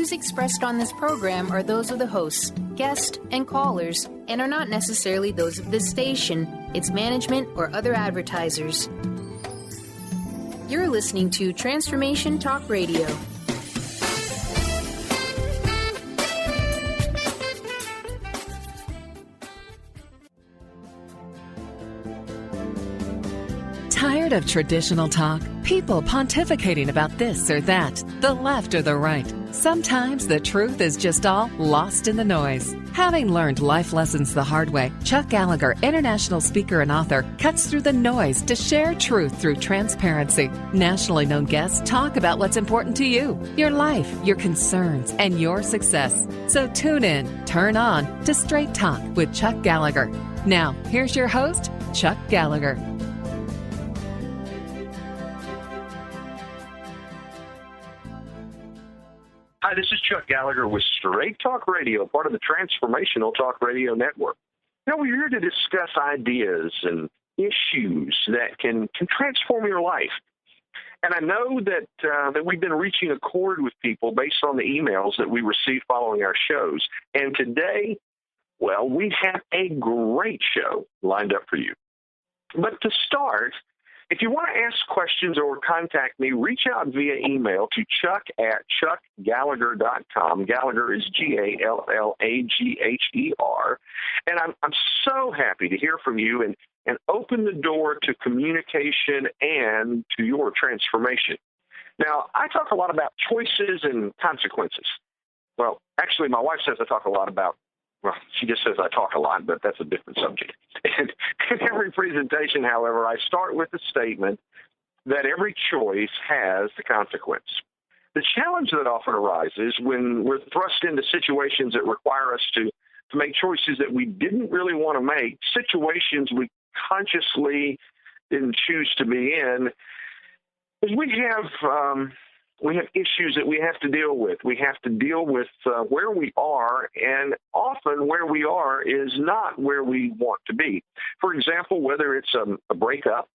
views expressed on this program are those of the hosts, guests, and callers, and are not necessarily those of this station, its management, or other advertisers. You're listening to Transformation Talk Radio. Tired of traditional talk? People pontificating about this or that, the left or the right. Sometimes the truth is just all lost in the noise. Having learned life lessons the hard way, Chuck Gallagher, international speaker and author, cuts through the noise to share truth through transparency. Nationally known guests talk about what's important to you, your life, your concerns, and your success. So tune in, turn on to Straight Talk with Chuck Gallagher. Now, here's your host, Chuck Gallagher. Hi, this is Chuck Gallagher with Straight Talk Radio, part of the Transformational Talk Radio Network. We're here to discuss ideas and issues that can transform your life. And I know that we've been reaching a chord with people based on the emails that we receive following our shows. And today, well, we have a great show lined up for you. But to start, if you want to ask questions or contact me, reach out via email to chuck@chuckgallagher.com. Gallagher is Gallagher. And I'm so happy to hear from you and open the door to communication and to your transformation. Now, I talk a lot about choices and consequences. Well, actually, my wife says I talk a lot about, well, she just says I talk a lot, but that's a different subject. And in every presentation, however, I start with the statement that every choice has a consequence. The challenge that often arises when we're thrust into situations that require us to make choices that we didn't really want to make, situations we consciously didn't choose to be in, is we have issues that we have to deal with. We have to deal with where we are, and often where we are is not where we want to be. For example, whether it's a breakup,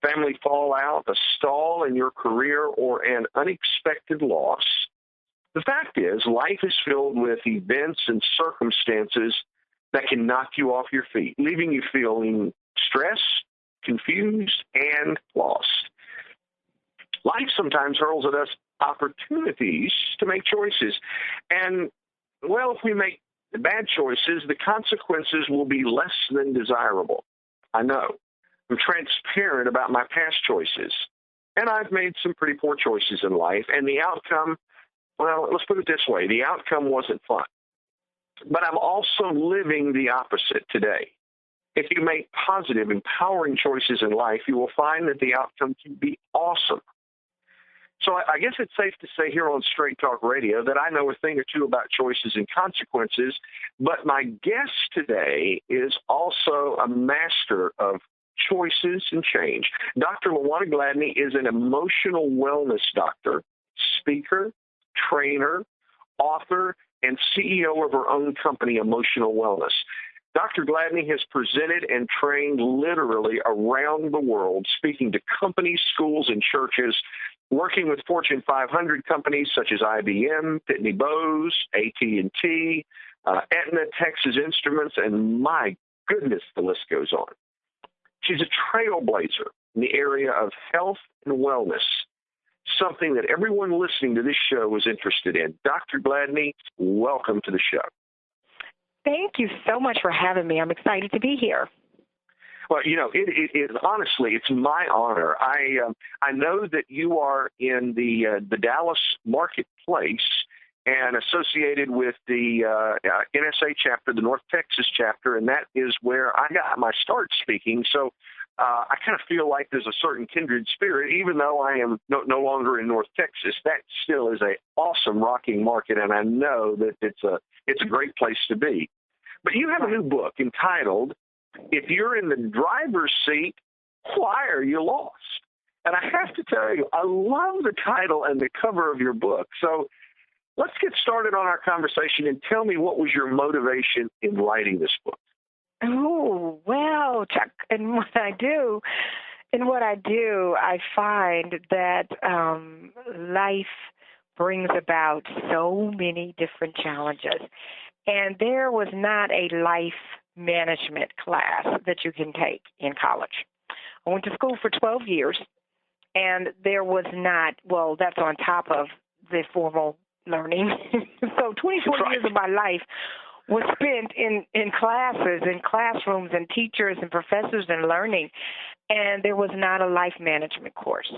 family fallout, a stall in your career, or an unexpected loss, the fact is life is filled with events and circumstances that can knock you off your feet, leaving you feeling stressed, confused, and lost. Life sometimes hurls at us opportunities to make choices. And, well, if we make bad choices, the consequences will be less than desirable. I know. I'm transparent about my past choices. And I've made some pretty poor choices in life. And the outcome, well, let's put it this way. The outcome wasn't fun. But I'm also living the opposite today. If you make positive, empowering choices in life, you will find that the outcome can be awesome. So I guess it's safe to say here on Straight Talk Radio that I know a thing or two about choices and consequences, but my guest today is also a master of choices and change. Dr. Lawana Gladney is an emotional wellness doctor, speaker, trainer, author, and CEO of her own company, Emotional Wellness. Dr. Gladney has presented and trained literally around the world, speaking to companies, schools, and churches, working with Fortune 500 companies such as IBM, Pitney Bowes, AT&T, Aetna, Texas Instruments, and my goodness, the list goes on. She's a trailblazer in the area of health and wellness, something that everyone listening to this show is interested in. Dr. Gladney, welcome to the show. Thank you so much for having me. I'm excited to be here. Well, it honestly, it's my honor. I know that you are in the Dallas marketplace and associated with the NSA chapter, the North Texas chapter, and that is where I got my start speaking. So I kind of feel like there's a certain kindred spirit, even though I am no longer in North Texas. That still is a awesome rocking market, and I know that it's a great place to be. But you have a new book entitled, "If You're in the Driver's Seat, Why Are You Lost?" And I have to tell you, I love the title and the cover of your book. So let's get started on our conversation and tell me, what was your motivation in writing this book? Oh, well, Chuck, in what I do, I find that life brings about so many different challenges. And there was not a life management class that you can take in college. I went to school for 12 years, and there was not, well, that's on top of the formal learning. So 24 years of my life was spent in classes, in classrooms, and teachers and professors and learning. And there was not a life management course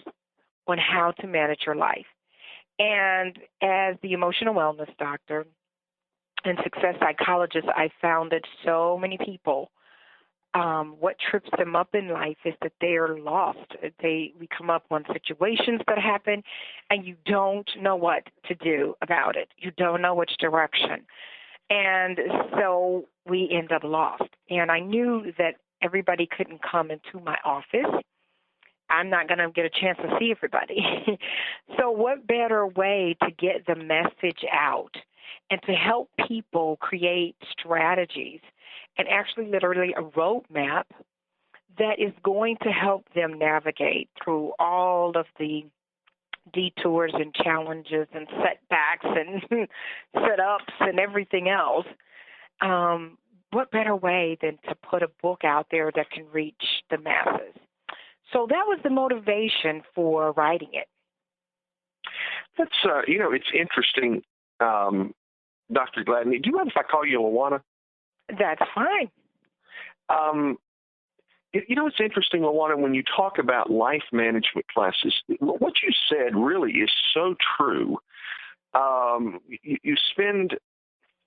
on how to manage your life. And as the emotional wellness doctor and success psychologist, I found that so many people, what trips them up in life is that they are lost. We come up on situations that happen, and you don't know what to do about it. You don't know which direction. And so we end up lost. And I knew that everybody couldn't come into my office. I'm not going to get a chance to see everybody. So what better way to get the message out and to help people create strategies and actually literally a roadmap that is going to help them navigate through all of the detours and challenges and setbacks and setups and everything else. What better way than to put a book out there that can reach the masses? So that was the motivation for writing it. That's, it's interesting, Dr. Gladney. Do you mind if I call you Lawana? That's fine. It's interesting, Lawana, when you talk about life management classes, what you said really is so true.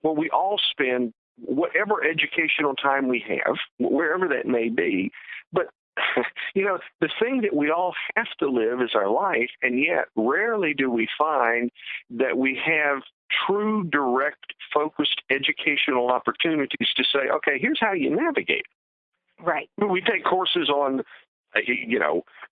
We all spend whatever educational time we have, wherever that may be, but the thing that we all have to live is our life, and yet rarely do we find that we have true, direct, focused educational opportunities to say, okay, here's how you navigate. Right. We take courses on,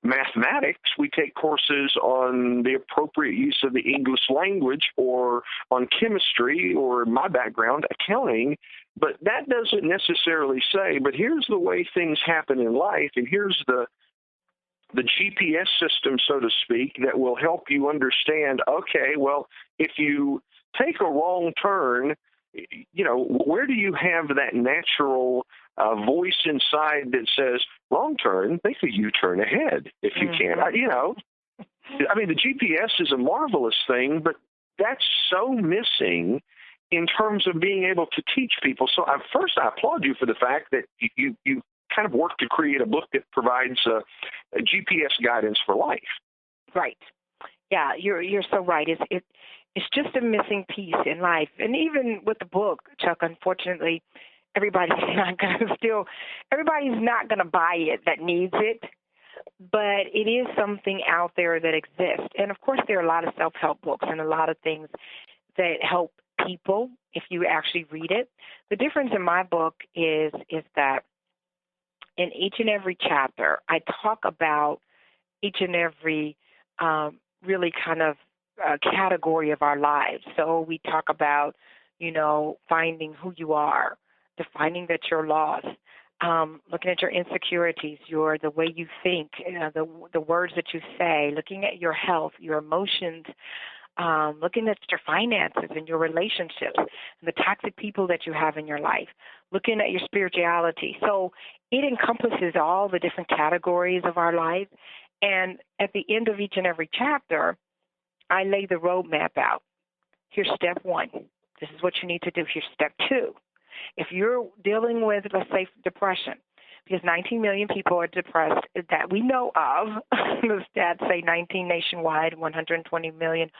mathematics. We take courses on the appropriate use of the English language or on chemistry or, my background, accounting. But that doesn't necessarily say, but here's the way things happen in life, and here's the GPS system, so to speak, that will help you understand, okay, well, if you take a wrong turn, where do you have that natural voice inside that says, wrong turn, make a U-turn ahead if you can. The GPS is a marvelous thing, but that's so missing in terms of being able to teach people. So I applaud you for the fact that you kind of worked to create a book that provides a GPS guidance for life. Right. Yeah, you're so right. It's just a missing piece in life. And even with the book, Chuck, unfortunately, everybody's not going to buy it that needs it, but it is something out there that exists. And, of course, there are a lot of self-help books and a lot of things that help people if you actually read it. The difference in my book is that in each and every chapter, I talk about each and every really kind of category of our lives. So we talk about, finding who you are, defining that you're lost, looking at your insecurities, the way you think, the words that you say, looking at your health, your emotions, looking at your finances and your relationships, and the toxic people that you have in your life, looking at your spirituality. So it encompasses all the different categories of our life. And at the end of each and every chapter, I lay the roadmap out. Here's step 1. This is what you need to do. Here's step 2. If you're dealing with, let's say, depression, because 19 million people are depressed that we know of. The stats say 19 nationwide, 120 million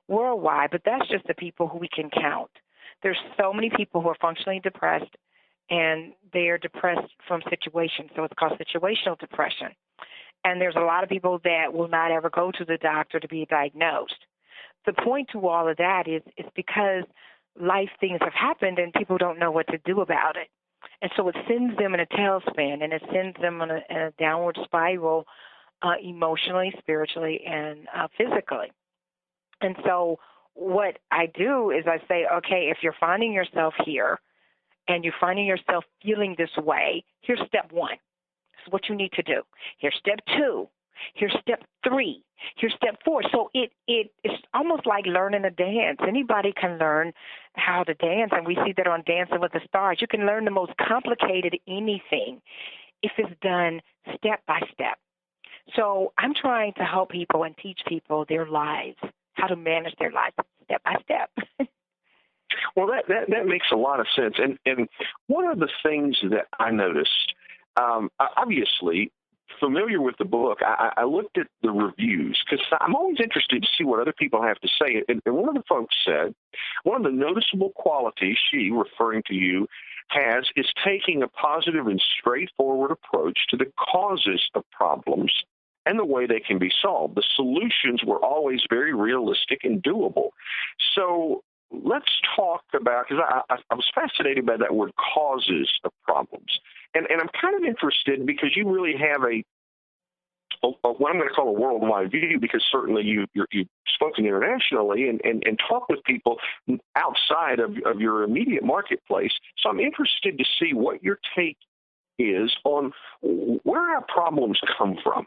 worldwide, but that's just the people who we can count. There's so many people who are functionally depressed, and they are depressed from situations, so it's called situational depression. And there's a lot of people that will not ever go to the doctor to be diagnosed. The point to all of that is because life things have happened and people don't know what to do about it. And so it sends them in a tailspin, and it sends them in a downward spiral emotionally, spiritually, and physically. And so what I do is I say, okay, if you're finding yourself here and you're finding yourself feeling this way, here's step 1. This is what you need to do. Here's step 2. Here's step 3. Here's step 4. So it's almost like learning a dance. Anybody can learn how to dance, and we see that on Dancing with the Stars. You can learn the most complicated anything if it's done step by step. So I'm trying to help people and teach people their lives, how to manage their lives step by step. Well, that makes a lot of sense. And one of the things that I noticed, obviously, familiar with the book, I looked at the reviews because I'm always interested to see what other people have to say. And one of the folks said, one of the noticeable qualities she, referring to you, has is taking a positive and straightforward approach to the causes of problems and the way they can be solved. The solutions were always very realistic and doable. So let's talk about, because I was fascinated by that word, causes of problems. And I'm kind of interested because you really have what I'm going to call a worldwide view, because certainly you've spoken internationally and talk with people outside of your immediate marketplace. So I'm interested to see what your take is on where our problems come from.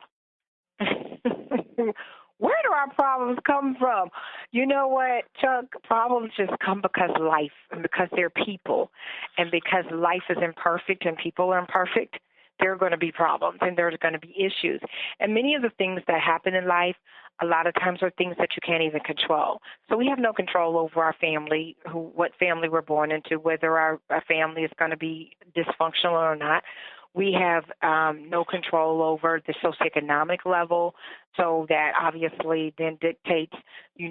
Where do our problems come from? You know what, Chuck? Problems just come because life, and because they're people, and because life is imperfect and people are imperfect. There are going to be problems and there's going to be issues. And many of the things that happen in life, a lot of times are things that you can't even control. So we have no control over our family, what family we're born into, whether our family is going to be dysfunctional or not. We have no control over the socioeconomic level, so that obviously then dictates,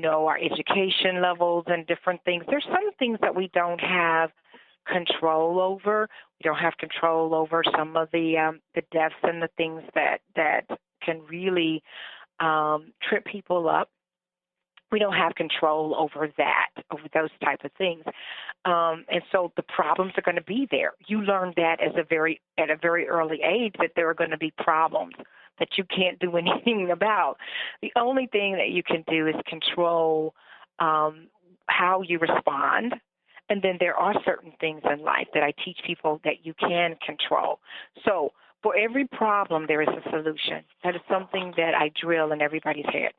our education levels and different things. There's some things that we don't have control over. We don't have control over some of the deaths and the things that can really trip people up. We don't have control over that, over those type of things. And so the problems are going to be there. You learn that at a very early age, that there are going to be problems that you can't do anything about. The only thing that you can do is control how you respond. And then there are certain things in life that I teach people that you can control. So for every problem, there is a solution. That is something that I drill in everybody's head.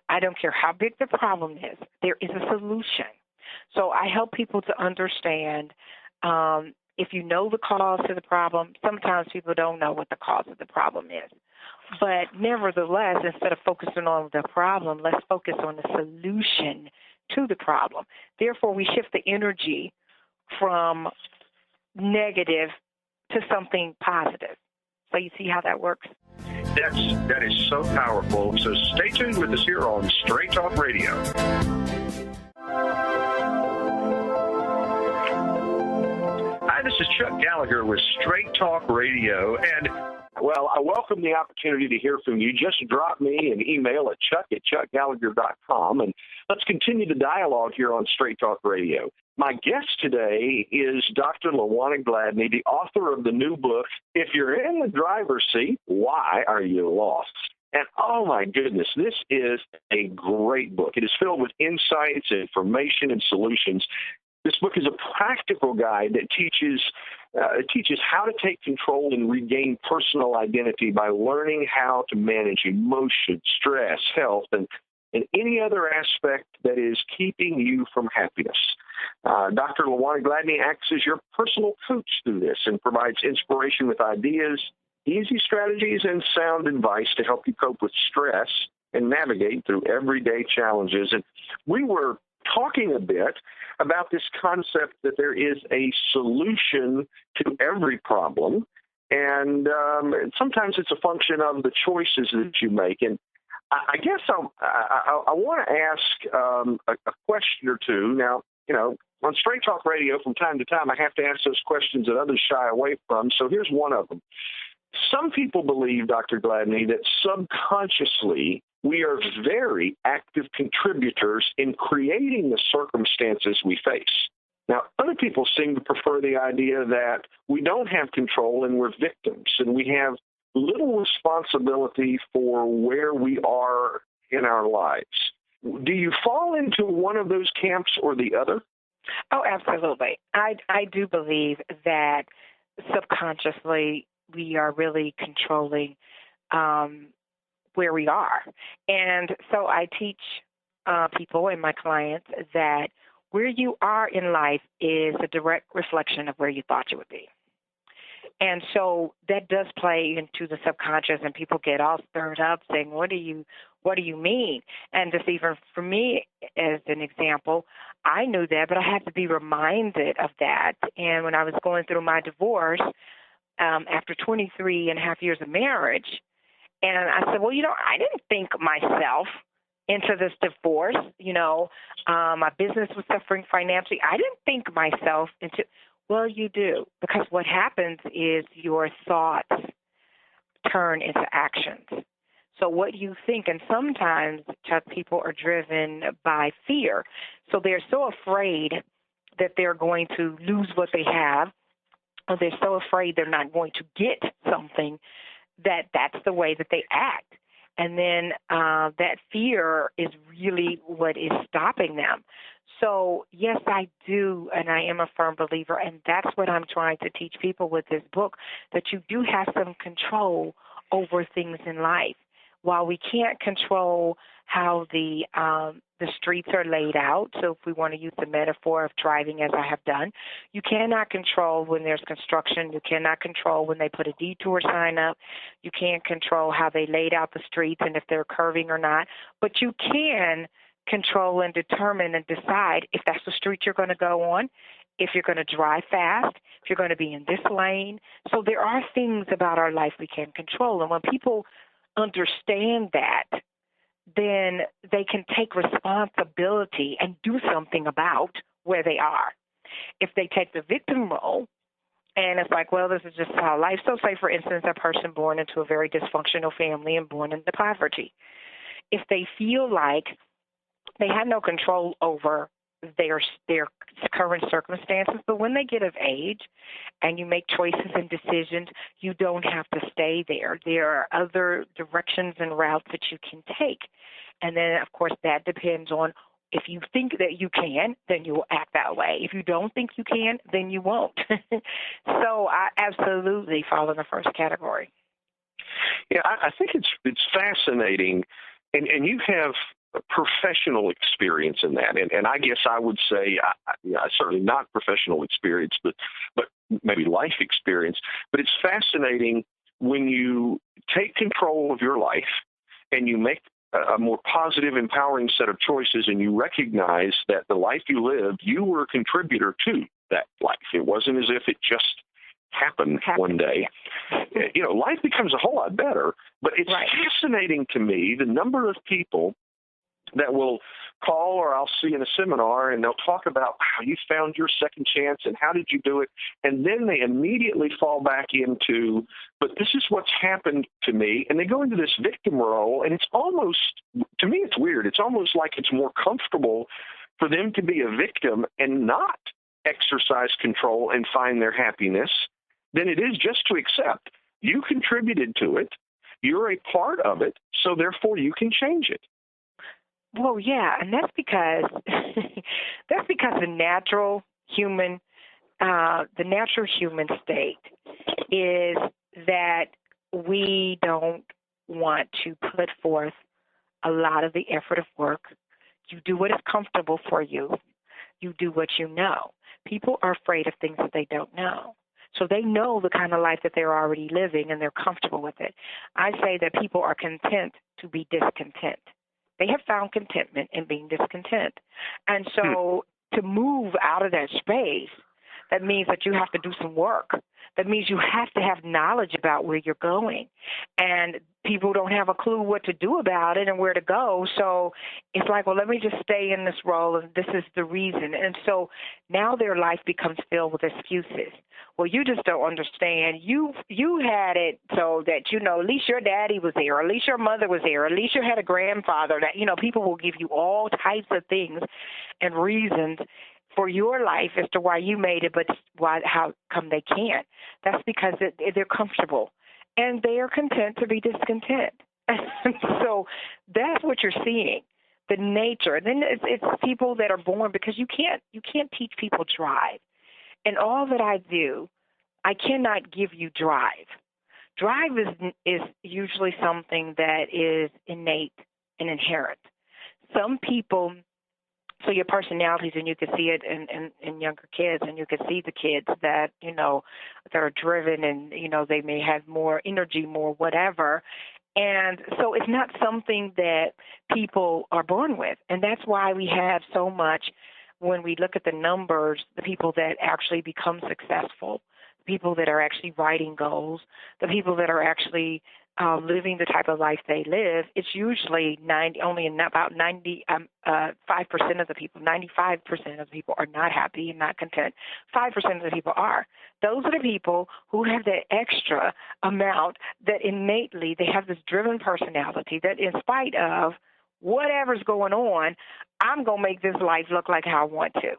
I don't care how big the problem is, there is a solution. So I help people to understand, if you know the cause to the problem, sometimes people don't know what the cause of the problem is. But nevertheless, instead of focusing on the problem, let's focus on the solution to the problem. Therefore, we shift the energy from negative to something positive. So you see how that works? That is so powerful. So stay tuned with us here on Straight Talk Radio. Hi, this is Chuck Gallagher with Straight Talk Radio, and well, I welcome the opportunity to hear from you. Just drop me an email at chuck@chuckgallagher.com, and let's continue the dialogue here on Straight Talk Radio. My guest today is Dr. Lawana Gladney, the author of the new book, If You're in the Driver's Seat, Why Are You Lost? And oh my goodness, this is a great book. It is filled with insights, information, and solutions. This book is a practical guide that teaches how to take control and regain personal identity by learning how to manage emotion, stress, health, and any other aspect that is keeping you from happiness. Dr. Lawana Gladney acts as your personal coach through this and provides inspiration with ideas, easy strategies, and sound advice to help you cope with stress and navigate through everyday challenges. And we were talking a bit about this concept that there is a solution to every problem, and sometimes it's a function of the choices that you make. And I guess I want to ask a question or two. Now, on Straight Talk Radio, from time to time, I have to ask those questions that others shy away from. So here's one of them. Some people believe, Dr. Gladney, that subconsciously we are very active contributors in creating the circumstances we face. Now, other people seem to prefer the idea that we don't have control and we're victims, and we have little responsibility for where we are in our lives. Do you fall into one of those camps or the other? Oh, absolutely. I do believe that subconsciously we are really controlling where we are. And so I teach people and my clients that where you are in life is a direct reflection of where you thought you would be. And so that does play into the subconscious, and people get all stirred up saying, what do you mean? And just even for me, as an example, I knew that, but I had to be reminded of that. And when I was going through my divorce, after 23 and a half years of marriage, and I said, well, I didn't think myself into this divorce. My business was suffering financially. I didn't think myself into. Well, you do, because what happens is your thoughts turn into actions. So what you think, and sometimes, Chuck, people are driven by fear. So they're so afraid that they're going to lose what they have, or they're so afraid they're not going to get something that's the way that they act. And then that fear is really what is stopping them. So, yes, I do, and I am a firm believer, and that's what I'm trying to teach people with this book, that you do have some control over things in life. While we can't control how the streets are laid out, so if we want to use the metaphor of driving as I have done, you cannot control when there's construction. You cannot control when they put a detour sign up. You can't control how they laid out the streets and if they're curving or not. But you can control and determine and decide if that's the street you're going to go on, if you're going to drive fast, if you're going to be in this lane. So there are things about our life we can control. And when people understand that, then they can take responsibility and do something about where they are. If they take the victim role, and it's like, well, this is just how life. So say, for instance, a person born into a very dysfunctional family and born into poverty. If they feel like they have no control over their current circumstances, but when they get of age and you make choices and decisions, you don't have to stay there. There are other directions and routes that you can take. And then, of course, that depends on if you think that you can, then you will act that way. If you don't think you can, then you won't. So I absolutely fall in the first category. Yeah, I think it's fascinating, and you have professional experience in that, and I guess I would say, certainly not professional experience, but maybe life experience. But it's fascinating when you take control of your life and you make a more positive, empowering set of choices, and you recognize that the life you lived, you were a contributor to that life. It wasn't as if it just happened one day. Yeah. Life becomes a whole lot better, but it's fascinating to me the number of people that will call, or I'll see in a seminar, and they'll talk about how you found your second chance and how did you do it, and then they immediately fall back into, but this is what's happened to me, and they go into this victim role, and it's almost, to me it's weird, it's almost like it's more comfortable for them to be a victim and not exercise control and find their happiness than it is just to accept. You contributed to it, you're a part of it, so therefore you can change it. Well, yeah, and that's because the natural human state is that we don't want to put forth a lot of the effort of work. You do what is comfortable for you. You do what you know. People are afraid of things that they don't know. So they know the kind of life that they're already living, and they're comfortable with it. I say that people are content to be discontent. They have found contentment in being discontent. And so to move out of that space, that means that you have to do some work. That means you have to have knowledge about where you're going. And people don't have a clue what to do about it and where to go. So it's like, well, let me just stay in this role, and this is the reason. And so now their life becomes filled with excuses. Well, you just don't understand. You had it so that, at least your daddy was there, or at least your mother was there, or at least you had a grandfather. That, people will give you all types of things and reasons for your life as to why you made it, but how come they can't? That's because they're comfortable, and they are content to be discontent. So that's what you're seeing, the nature. And then it's people that are born, because you can't teach people drive. And all that I do, I cannot give you drive. drive is usually something that is innate and inherent. Some people, so your personalities, and you can see it in younger kids, and you can see the kids that, you know, they're driven and, you know, they may have more energy, more whatever. And so it's not something that people are born with. And that's why we have so much, when we look at the numbers, the people that actually become successful, people that are actually writing goals, the people that are actually living the type of life they live, it's usually about 5% of the people, 95% of the people are not happy and not content. 5% of the people are. Those are the people who have that extra amount that innately they have this driven personality that in spite of whatever's going on, I'm going to make this life look like how I want to.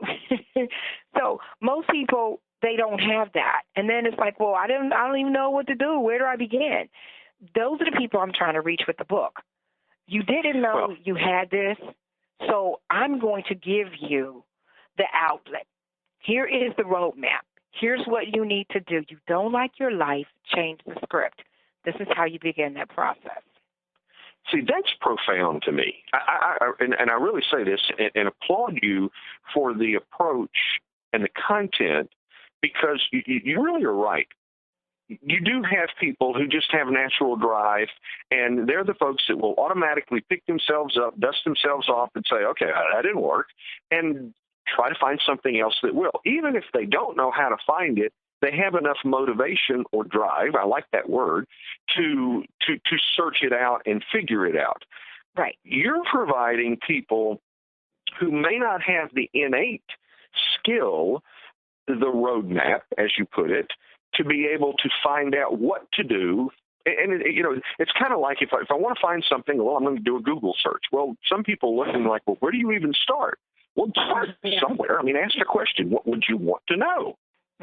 So most people, they don't have that. And then it's like, well, I don't even know what to do. Where do I begin? Those are the people I'm trying to reach with the book. You didn't know you had this, so I'm going to give you the outlet. Here is the roadmap. Here's what you need to do. You don't like your life, change the script. This is how you begin that process. See, that's profound to me. And I really say this and applaud you for the approach and the content, because you really are right. You do have people who just have natural drive, and they're the folks that will automatically pick themselves up, dust themselves off, and say, okay, that didn't work, and try to find something else that will. Even if they don't know how to find it, they have enough motivation or drive, I like that word, to search it out and figure it out. Right. You're providing people who may not have the innate skill, the roadmap, as you put it, to be able to find out what to do. And, you know, it's kind of like if I want to find something, well, I'm going to do a Google search. Well, some people looking like, well, where do you even start? Well, start somewhere. I mean, ask a question. What would you want to know?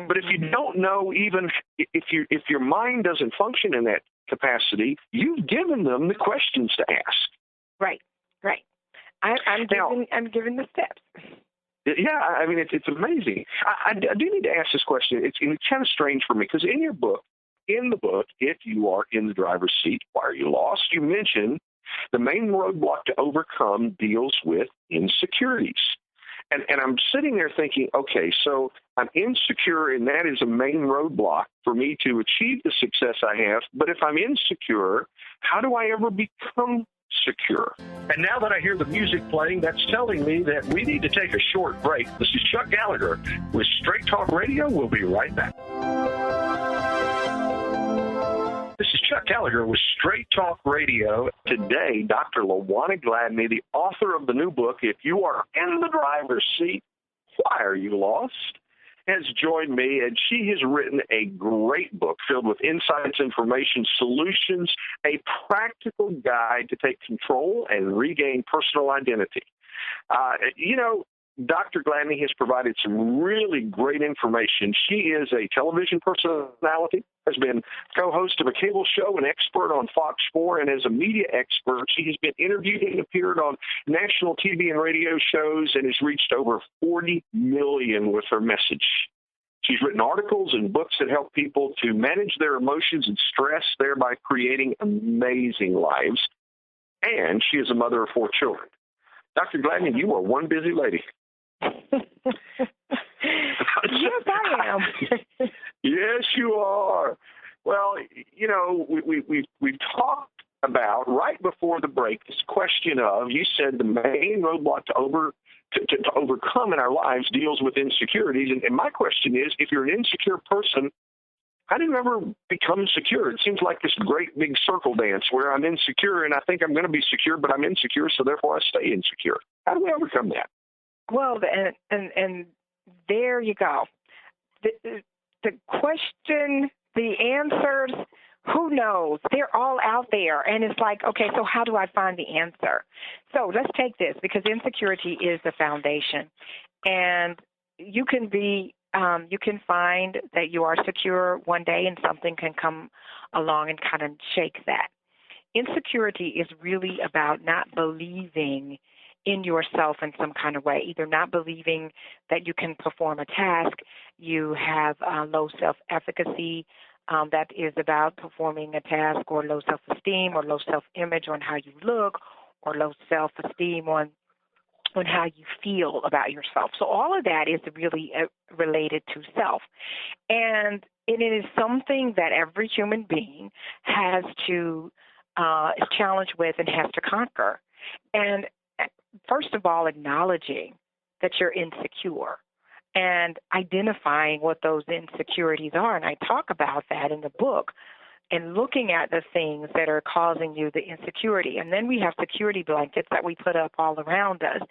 But if you don't know, even if your mind doesn't function in that capacity, you've given them the questions to ask. Right. I'm giving the steps. Yeah, I mean, it's amazing. I do need to ask this question. It's kind of strange for me, because in the book, if you are in the driver's seat, why are you lost? You mention the main roadblock to overcome deals with insecurities. And I'm sitting there thinking, okay, so I'm insecure, and that is a main roadblock for me to achieve the success I have. But if I'm insecure, how do I ever become secure? And now that I hear the music playing, that's telling me that we need to take a short break. This is Chuck Gallagher with Straight Talk Radio. We'll be right back. This is Chuck Gallagher with Straight Talk Radio. Today, Dr. Lawana Gladney, the author of the new book, If You Are in the Driver's Seat, Why Are You Lost?, has joined me, and she has written a great book filled with insights, information, solutions, a practical guide to take control and regain personal identity. You know, Dr. Gladney has provided some really great information. She is a television personality, has been co-host of a cable show, an expert on Fox 4, and as a media expert, she has been interviewed and appeared on national TV and radio shows and has reached over 40 million with her message. She's written articles and books that help people to manage their emotions and stress, thereby creating amazing lives. And she is a mother of 4 children. Dr. Gladney, you are one busy lady. Yes, I am. Yes, you are. Well, you know, we've talked about right before the break this question of, you said the main roadblock to overcome in our lives deals with insecurities. And my question is, if you're an insecure person, how do you ever become secure? It seems like this great big circle dance where I'm insecure and I think I'm going to be secure, but I'm insecure, so therefore I stay insecure. How do we overcome that? Well, and there you go. The question, the answers, who knows? They're all out there. And it's like, okay, so how do I find the answer? So let's take this, because insecurity is the foundation. And you can find that you are secure one day and something can come along and kind of shake that. Insecurity is really about not believing in yourself in some kind of way, either not believing that you can perform a task, you have low self-efficacy, that is about performing a task, or low self-esteem, or low self-image on how you look, or low self-esteem on how you feel about yourself. So all of that is really related to self. And it is something that every human being has to is challenged with and has to conquer. And first of all, acknowledging that you're insecure and identifying what those insecurities are. And I talk about that in the book, and looking at the things that are causing you the insecurity. And then we have security blankets that we put up all around us.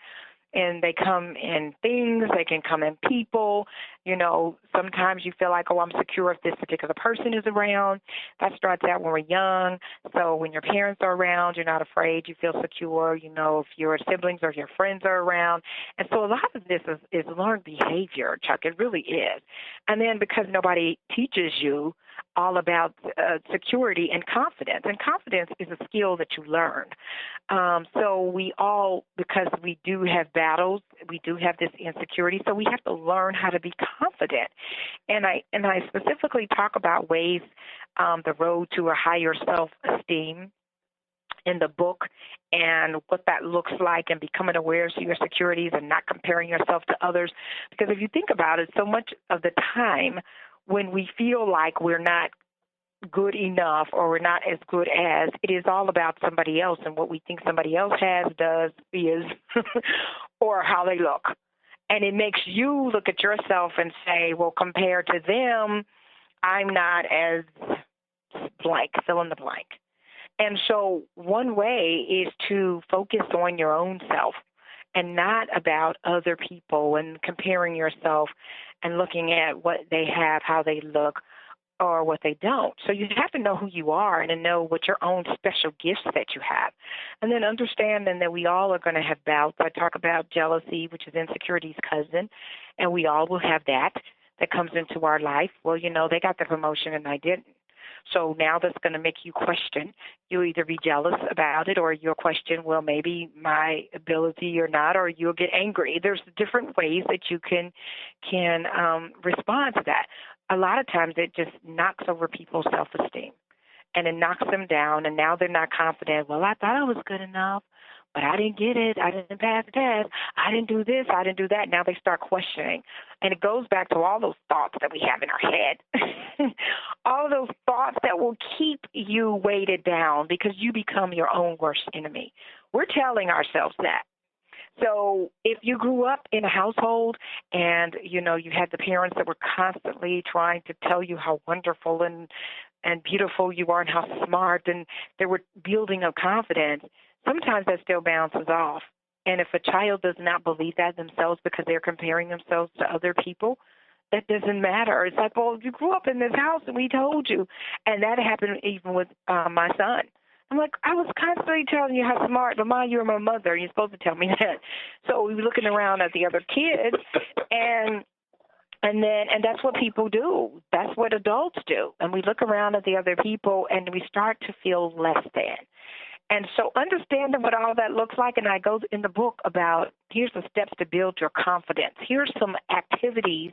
And they come in things, they can come in people. You know, sometimes you feel like, oh, I'm secure if this particular person is around. That starts out when we're young. So when your parents are around, you're not afraid, you feel secure, you know, if your siblings or your friends are around. And so a lot of this is learned behavior, Chuck. It really is. And then because nobody teaches you all about security and confidence. And confidence is a skill that you learn. So we all, because we do have battles, we do have this insecurity, so we have to learn how to be confident. And I specifically talk about ways, the road to a higher self-esteem in the book, and what that looks like, and becoming aware of your securities and not comparing yourself to others. Because if you think about it, so much of the time when we feel like we're not good enough or we're not as good as, it is all about somebody else and what we think somebody else has, does, is, or how they look. And it makes you look at yourself and say, well, compared to them, I'm not as blank, fill in the blank. And so one way is to focus on your own self and not about other people and comparing yourself and looking at what they have, how they look, or what they don't. So you have to know who you are and to know what your own special gifts that you have. And then understanding that we all are going to have bouts. I talk about jealousy, which is insecurity's cousin, and we all will have that comes into our life. Well, you know, they got the promotion and I didn't. So now that's going to make you question. You'll either be jealous about it, or you'll question, well, maybe my ability or not, or you'll get angry. There's different ways that you can respond to that. A lot of times it just knocks over people's self-esteem, and it knocks them down, and now they're not confident. Well, I thought I was good enough, but I didn't get it. I didn't pass the test. I didn't do this. I didn't do that. Now they start questioning. And it goes back to all those thoughts that we have in our head, all those thoughts that will keep you weighted down because you become your own worst enemy. We're telling ourselves that. So if you grew up in a household and, you know, you had the parents that were constantly trying to tell you how wonderful and beautiful you are and how smart, and they were building up confidence, sometimes that still bounces off. And if a child does not believe that themselves because they're comparing themselves to other people, that doesn't matter. It's like, well, you grew up in this house and we told you. And that happened even with my son. I'm like, I was constantly telling you how smart, but Mom, you're my mother. You're supposed to tell me that. So we were looking around at the other kids, and that's what people do. That's what adults do. And we look around at the other people, and we start to feel less than. And so understanding what all that looks like, and I go in the book about here's the steps to build your confidence. Here's some activities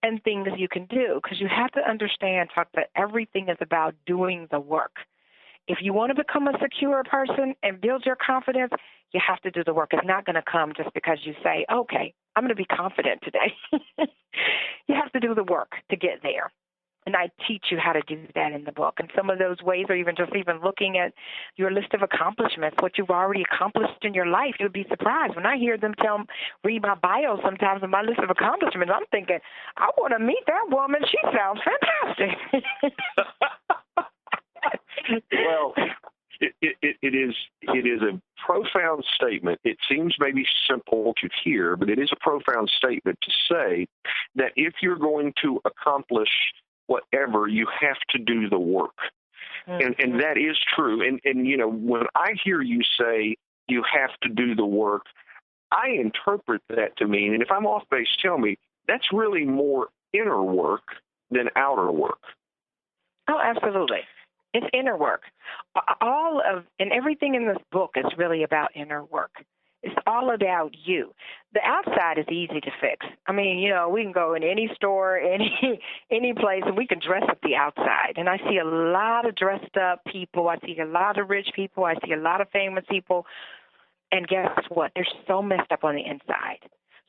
and things you can do, because you have to understand, Chuck, that everything is about doing the work. If you want to become a secure person and build your confidence, you have to do the work. It's not going to come just because you say, okay, I'm going to be confident today. You have to do the work to get there. And I teach you how to do that in the book. And some of those ways are even looking at your list of accomplishments, what you've already accomplished in your life. You'd be surprised. When I hear them read my bio sometimes in my list of accomplishments, I'm thinking, I want to meet that woman. She sounds fantastic. Well, it is a profound statement. It seems maybe simple to hear, but it is a profound statement to say that if you're going to accomplish whatever, you have to do the work. Mm-hmm. And that is true. And you know, when I hear you say you have to do the work, I interpret that to mean, and if I'm off base, tell me, that's really more inner work than outer work. Oh, absolutely. It's inner work. And everything in this book is really about inner work. It's all about you. The outside is easy to fix. I mean, we can go in any store, any place, and we can dress up the outside. And I see a lot of dressed up people. I see a lot of rich people. I see a lot of famous people. And guess what? They're so messed up on the inside.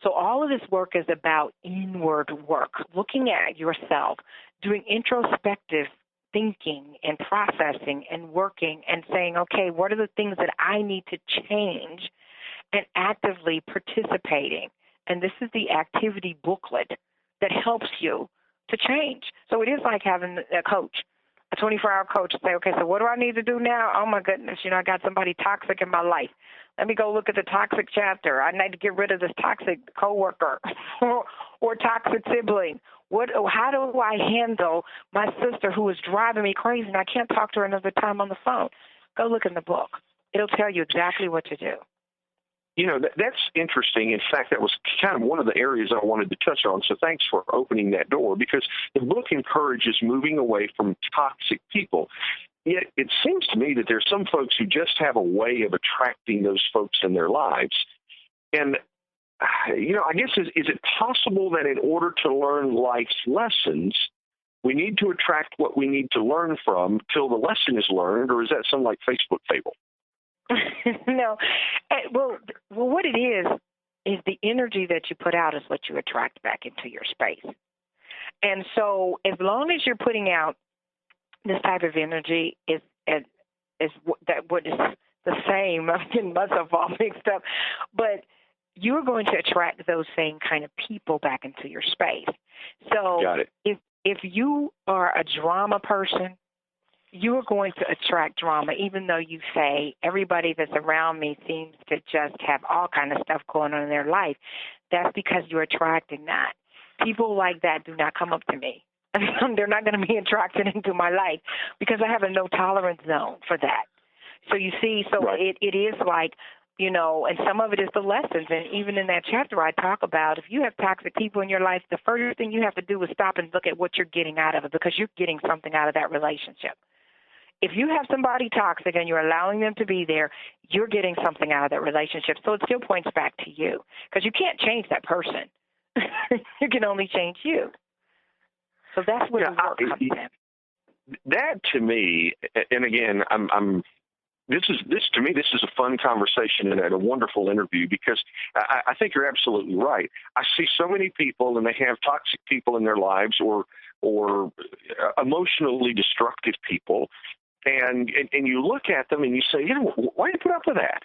So all of this work is about inward work, looking at yourself, doing introspective thinking and processing and working and saying, okay, what are the things that I need to change, and actively participating. And this is the activity booklet that helps you to change. So it is like having a coach, a 24-hour coach, say, okay, so what do I need to do now? Oh, my goodness, I got somebody toxic in my life. Let me go look at the toxic chapter. I need to get rid of this toxic coworker or toxic sibling. How do I handle my sister who is driving me crazy and I can't talk to her another time on the phone? Go look in the book. It'll tell you exactly what to do. That's interesting. In fact, that was kind of one of the areas I wanted to touch on. So thanks for opening that door, because the book encourages moving away from toxic people. Yet it seems to me that there's some folks who just have a way of attracting those folks in their lives. And, I guess, is it possible that in order to learn life's lessons, we need to attract what we need to learn from till the lesson is learned, or is that some like Facebook fable? No. Well, what it is the energy that you put out is what you attract back into your space. And so as long as you're putting out this type of energy, is what is the same. I'm getting myself all mixed up. But you're going to attract those same kind of people back into your space. So Got it. If you are a drama person, you are going to attract drama, even though you say everybody that's around me seems to just have all kind of stuff going on in their life. That's because you're attracting that. People like that do not come up to me. They're not going to be attracted into my life because I have a no tolerance zone for that. So you see, right. It is like, and some of it is the lessons. And even in that chapter I talk about, if you have toxic people in your life, the first thing you have to do is stop and look at what you're getting out of it, because you're getting something out of that relationship. If you have somebody toxic and you're allowing them to be there, you're getting something out of that relationship. So it still points back to you, because you can't change that person. You can only change you. So that's where the work comes in. That to me, and again, this is a fun conversation and a wonderful interview, because I think you're absolutely right. I see so many people, and they have toxic people in their lives, or emotionally destructive people, and you look at them and you say, why do you put up with that?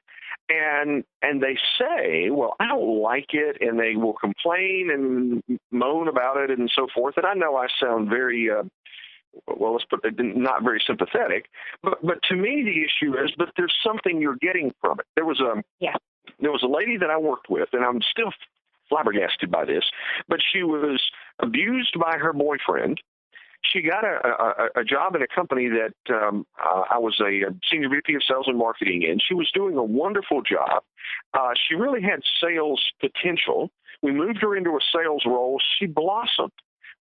And they say, well, I don't like it, and they will complain and moan about it and so forth. And I know I sound very, not very sympathetic, but to me the issue is, but there's something you're getting from it. There was a lady that I worked with, and I'm still flabbergasted by this, but she was abused by her boyfriend. She got a job in a company that I was a senior VP of sales and marketing in. She was doing a wonderful job. She really had sales potential. We moved her into a sales role. She blossomed,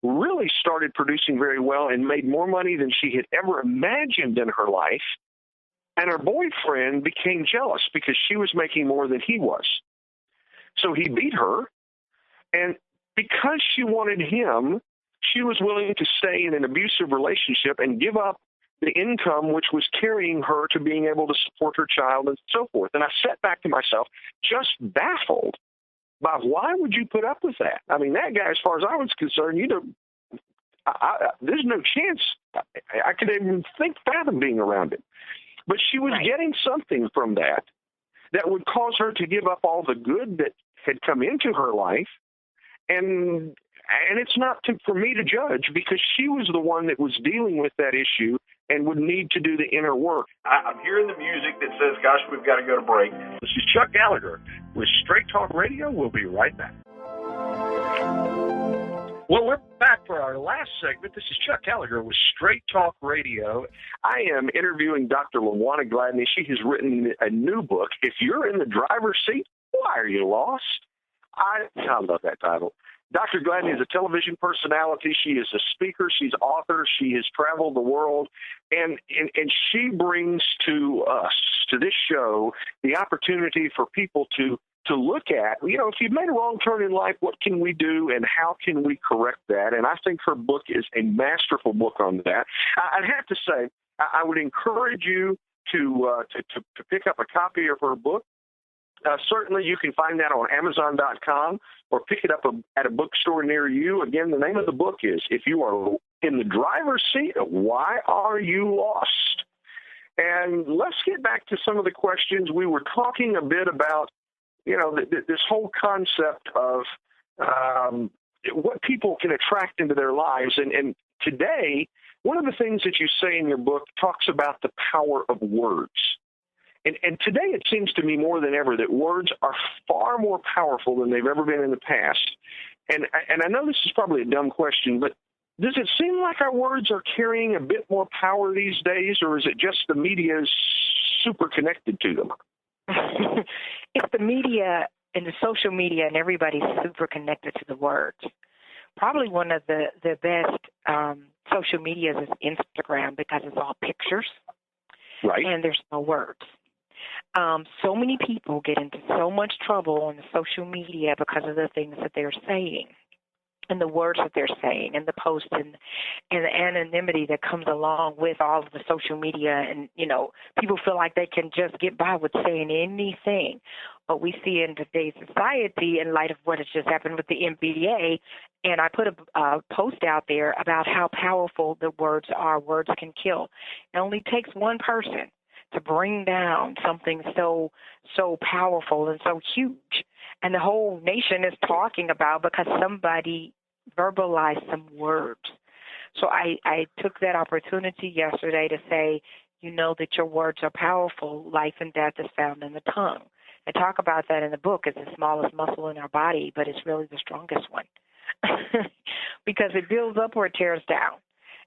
really started producing very well, and made more money than she had ever imagined in her life. And her boyfriend became jealous because she was making more than he was. So he beat her, and because she wanted him, she was willing to stay in an abusive relationship and give up the income which was carrying her to being able to support her child and so forth. And I sat back to myself, just baffled by why would you put up with that? I mean, that guy, as far as I was concerned, there's no chance I could even fathom being around him. But she was getting something from that would cause her to give up all the good that had come into her life. And it's not for me to judge, because she was the one that was dealing with that issue and would need to do the inner work. I'm hearing the music that says, gosh, we've got to go to break. This is Chuck Gallagher with Straight Talk Radio. We'll be right back. Well, we're back for our last segment. This is Chuck Gallagher with Straight Talk Radio. I am interviewing Dr. Lawana Gladney. She has written a new book, If You're in the Driver's Seat, Why Are You Lost? I love that title. Dr. Gladney is a television personality. She is a speaker. She's author. She has traveled the world. And she brings to us, to this show, the opportunity for people to look at, if you've made a wrong turn in life, what can we do and how can we correct that? And I think her book is a masterful book on that. I'd have to say, I would encourage you to pick up a copy of her book. Certainly, you can find that on Amazon.com or pick it up at a bookstore near you. Again, the name of the book is If You Are in the Driver's Seat, Why Are You Lost? And let's get back to some of the questions. We were talking a bit about, this whole concept of what people can attract into their lives. And today, one of the things that you say in your book talks about the power of words. And today it seems to me more than ever that words are far more powerful than they've ever been in the past. And I know this is probably a dumb question, but does it seem like our words are carrying a bit more power these days, or is it just the media is super connected to them? It's the media and the social media, and everybody's super connected to the words. Probably one of the best social medias is Instagram because it's all pictures. Right. And there's no words. So many people get into so much trouble on the social media because of the things that they're saying and the words that they're saying and the posts and the anonymity that comes along with all of the social media. And, people feel like they can just get by with saying anything. But we see in today's society, in light of what has just happened with the NBA, and I put a post out there about how powerful the words are. Words can kill. It only takes one person to bring down something so powerful and so huge. And the whole nation is talking about because somebody verbalized some words. So I took that opportunity yesterday to say, that your words are powerful. Life and death is found in the tongue. I talk about that in the book. It's the smallest muscle in our body, but it's really the strongest one because it builds up or it tears down.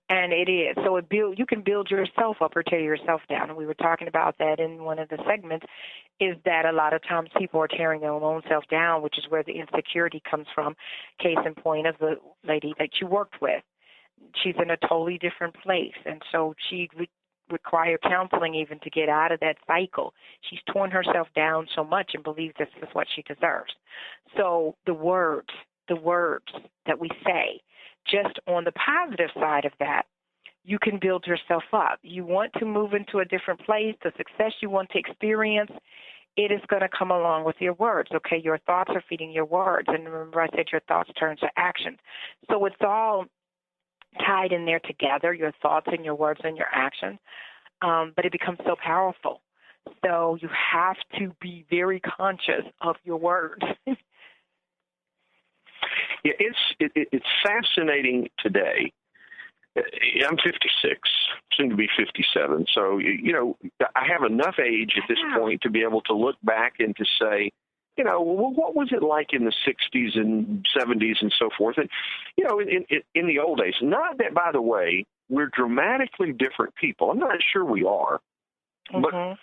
And it is. So you can build yourself up or tear yourself down. And we were talking about that in one of the segments, is that a lot of times people are tearing their own self down, which is where the insecurity comes from. Case in point of the lady that you worked with. She's in a totally different place. And so she required counseling even to get out of that cycle. She's torn herself down so much and believes this is what she deserves. So the words that we say, just on the positive side of that, you can build yourself up. You want to move into a different place, the success you want to experience, it is going to come along with your words, okay? Your thoughts are feeding your words. And remember I said your thoughts turn to action. So it's all tied in there together, your thoughts and your words and your actions, but it becomes so powerful. So you have to be very conscious of your words. Yeah, it's fascinating today. I'm 56, soon to be 57. So, I have enough age at this point to be able to look back and to say, what was it like in the 60s and 70s and so forth? And, in the old days, not that, by the way, we're dramatically different people. I'm not sure we are, but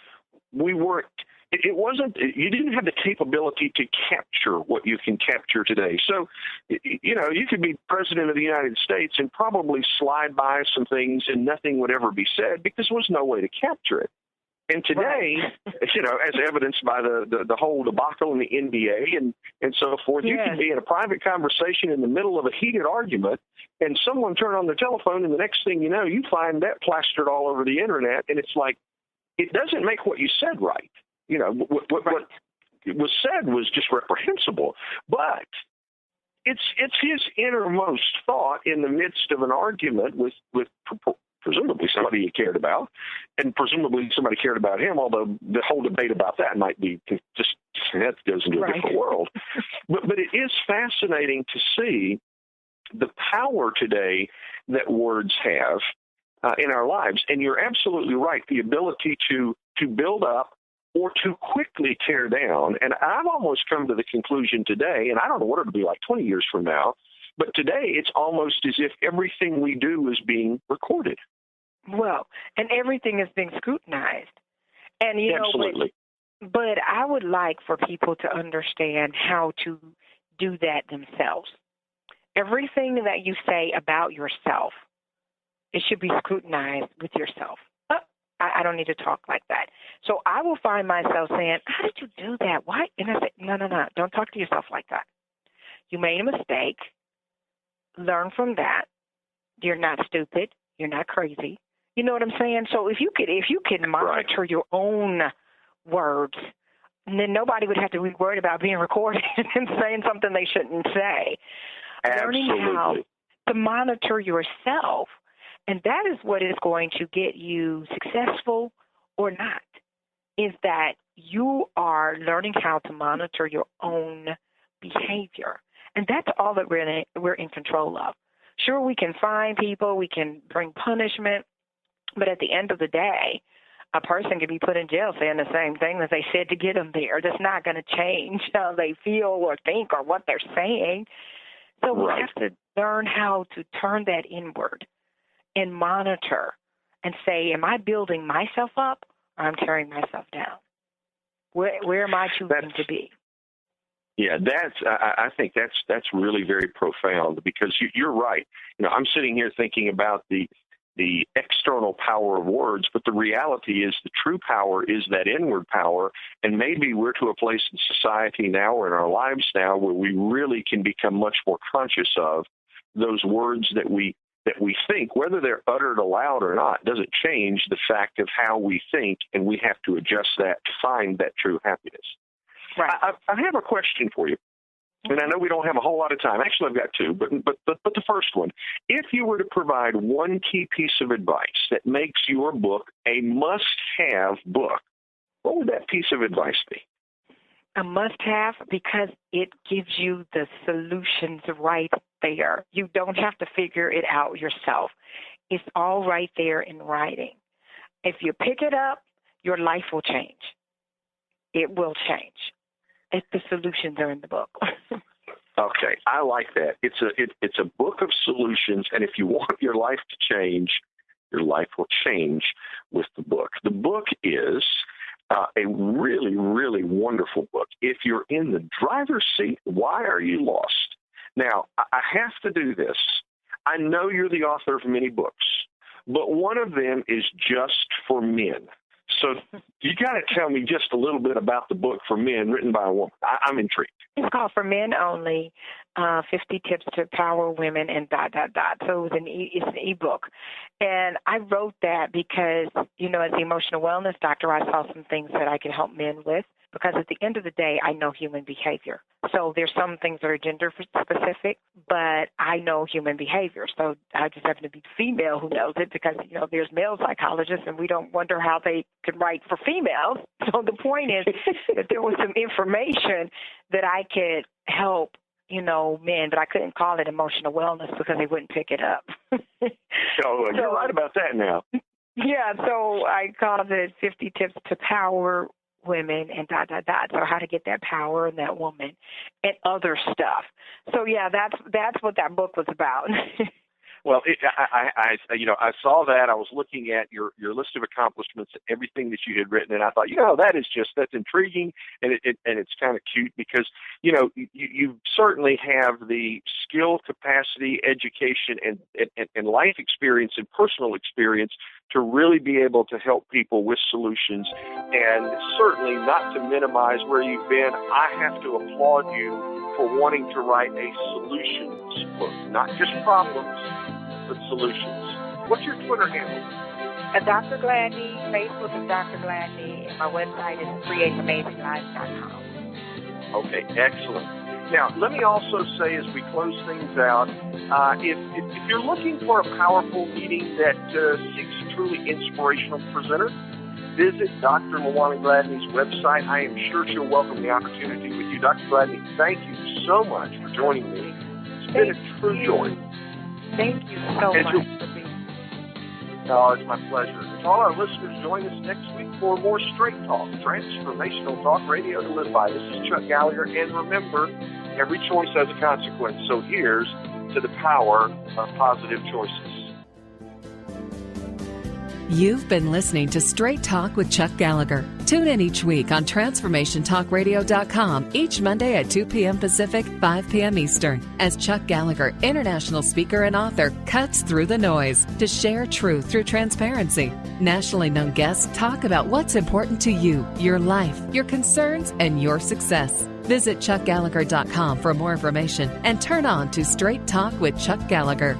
we weren't. You didn't have the capability to capture what you can capture today. So, you could be president of the United States and probably slide by some things and nothing would ever be said because there was no way to capture it. And today, as evidenced by the whole debacle in the NBA and so forth, you can be in a private conversation in the middle of a heated argument and someone turn on the telephone and the next thing you know, you find that plastered all over the internet. And it's like, it doesn't make what you said right. What was said was just reprehensible, but it's his innermost thought in the midst of an argument with presumably somebody he cared about, and presumably somebody cared about him, although the whole debate about that might be just, that goes into a different world. But it is fascinating to see the power today that words have in our lives. And you're absolutely right, the ability to build up or to quickly tear down. And I've almost come to the conclusion today, and I don't know what it'll be like 20 years from now, but today it's almost as if everything we do is being recorded. Well, and everything is being scrutinized. And absolutely. But I would like for people to understand how to do that themselves. everything that you say about yourself, it should be scrutinized with yourself. I don't need to talk like that. So I will find myself saying, how did you do that? Why? And I say, no, don't talk to yourself like that. You made a mistake. Learn from that. You're not stupid. You're not crazy. You know what I'm saying? So if you can monitor your own words, then nobody would have to be worried about being recorded and saying something they shouldn't say. Absolutely. Learning how to monitor yourself, and that is what is going to get you successful or not, is that you are learning how to monitor your own behavior. And that's all that we're in control of. Sure, we can fine people, we can bring punishment, but at the end of the day, a person can be put in jail saying the same thing that they said to get them there. That's not going to change how they feel or think or what they're saying. So we have to learn how to turn that inward and monitor and say, am I building myself up or I'm tearing myself down? Where am I choosing to be? Yeah, I think that's really very profound, because you're right. I'm sitting here thinking about the external power of words, but the reality is the true power is that inward power, and maybe we're to a place in society now or in our lives now where we really can become much more conscious of those words that we think, whether they're uttered aloud or not, doesn't change the fact of how we think, and we have to adjust that to find that true happiness. Right. I have a question for you, and I know we don't have a whole lot of time. Actually, I've got two, but the first one. If you were to provide one key piece of advice that makes your book a must-have book, what would that piece of advice be? A must-have because it gives you the solutions right there. You don't have to figure it out yourself. It's all right there in writing. If you pick it up, your life will change. It will change. If the solutions are in the book. Okay, I like that. It's a book of solutions, and if you want your life to change, your life will change with the book. The book is a really, really wonderful book. If you're in the driver's seat, why are you lost? Now, I have to do this. I know you're the author of many books, but one of them is just for men. So you got to tell me just a little bit about the book for men written by a woman. I'm intrigued. It's called For Men Only, 50 Tips to Power Women and ... So it's an e-book. And I wrote that because, as the emotional wellness doctor, I saw some things that I could help men with. Because at the end of the day, I know human behavior. So there's some things that are gender specific, but I know human behavior. So I just happen to be female who knows it because, there's male psychologists and we don't wonder how they could write for females. So the point is that there was some information that I could help, men, but I couldn't call it emotional wellness because they wouldn't pick it up. So you're right about that now. Yeah, so I called it 50 Tips to Power Women and ... So how to get that power in that woman and other stuff. So yeah, that's what that book was about. Well, I saw that. I was looking at your list of accomplishments and everything that you had written, and I thought, that's intriguing, and it's kind of cute because you certainly have the skill, capacity, education, and life experience and personal experience to really be able to help people with solutions, and certainly not to minimize where you've been. I have to applaud you for wanting to write a solutions book, not just problems, but solutions. What's your Twitter handle? Dr. Gladney. Facebook is Dr. Gladney, and my website is createamazing.com. Okay, excellent. Now, let me also say as we close things out, if you're looking for a powerful meeting that seeks a truly inspirational presenter, visit Dr. Lawana Gladney's website. I am sure she'll welcome the opportunity with you. Dr. Gladney, thank you so much for joining me. It's been a true joy. Thank you so much for being here. Oh, it's my pleasure. To all our listeners, join us next week for more Straight Talk, transformational talk radio to live by. This is Chuck Gallagher, and remember, every choice has a consequence. So here's to the power of positive choices. You've been listening to Straight Talk with Chuck Gallagher. Tune in each week on TransformationTalkRadio.com each Monday at 2 p.m. Pacific, 5 p.m. Eastern, as Chuck Gallagher, international speaker and author, cuts through the noise to share truth through transparency. Nationally known guests talk about what's important to you, your life, your concerns, and your success. Visit ChuckGallagher.com for more information and turn on to Straight Talk with Chuck Gallagher.